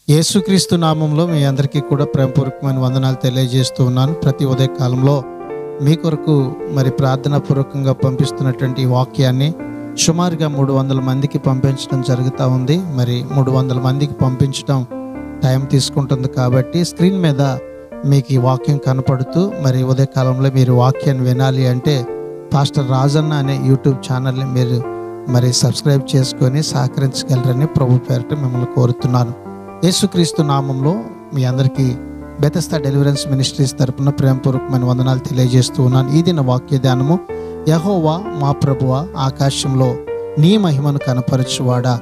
యేసుక్రీస్తు నామంలో మీ అందరికీ కూడా ప్రేమపూర్వకమైన వందనాలు తెలియజేస్తూ ఉన్నాను. ప్రతి ఉదయ కాలంలో మీ కొరకు ప్రార్థనాపూర్వకంగా పంపిస్తున్నటువంటి ఈ వాక్యాన్ని సుమారుగా 300 మందికి పంపించడం జరుగుతూ ఉంది. 300 మందికి పంపించడం టైం తీసుకుంటుంది కాబట్టి స్క్రీన్ మీద మీకు ఈ వాక్యం కనపడుతూ ఉదయకాలంలో మీరు వాక్యాన్ని వినాలి అంటే పాస్టర్ రాజన్న అనే యూట్యూబ్ ఛానల్ని మీరు సబ్స్క్రైబ్ చేసుకొని సహకరించగలరని ప్రభు పేరిట మిమ్మల్ని కోరుతున్నాను. యేసుక్రీస్తు నామంలో మీ అందరికీ బెతెస్దా డెలివరెన్స్ మినిస్ట్రీస్ తరపున ప్రేమపూర్వకమైన వందనాలు తెలియజేస్తూ ఉన్నాను. ఈ దిన వాక్య ధ్యానము, యెహోవా మా ప్రభువా, ఆకాశంలో నీ మహిమను కనపరచువాడా,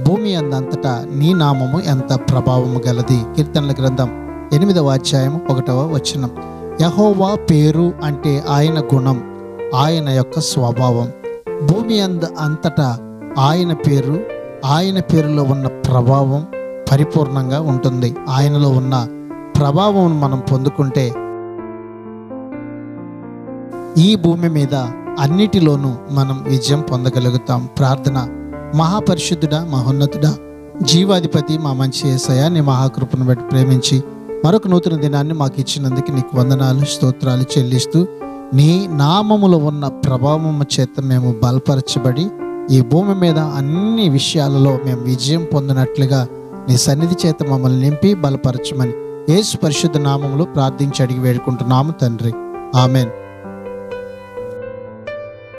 భూమి అందంతటా నీ నామము ఎంత ప్రభావము గలది. కీర్తనల గ్రంథం 8వ అధ్యాయం 1వ వచనం. యెహోవా పేరు అంటే ఆయన గుణం, ఆయన యొక్క స్వభావం. భూమి అంతటా ఆయన పేరు, ఆయన పేరులో ఉన్న ప్రభావం పరిపూర్ణంగా ఉంటుంది. ఆయనలో ఉన్న ప్రభావం మనం పొందుకుంటే ఈ భూమి మీద అన్నిటిలోనూ మనం విజయం పొందగలుగుతాం. ప్రార్థన. మహాపరిశుద్ధుడా, మహోన్నతుడా, జీవాధిపతి, మా మంచి యేసయ్య, నీ మహాకృపను బట్టి ప్రేమించి మరొక నూతన దినాన్ని మాకు ఇచ్చినందుకు నీకు వందనాలు, స్తోత్రాలు చెల్లిస్తూ నీ నామములో ఉన్న ప్రభావము చేత మేము బలపరచబడి ఈ భూమి మీద అన్ని విషయాలలో మేము విజయం పొందినట్లుగా నీ సన్నిధి చేత మమ్మల్ని నింపి బలపరచమని యేసు పరిశుద్ధ నామములో ప్రార్థించి అడిగి వేడుకుంటున్నాము తండ్రి. ఆమెన్.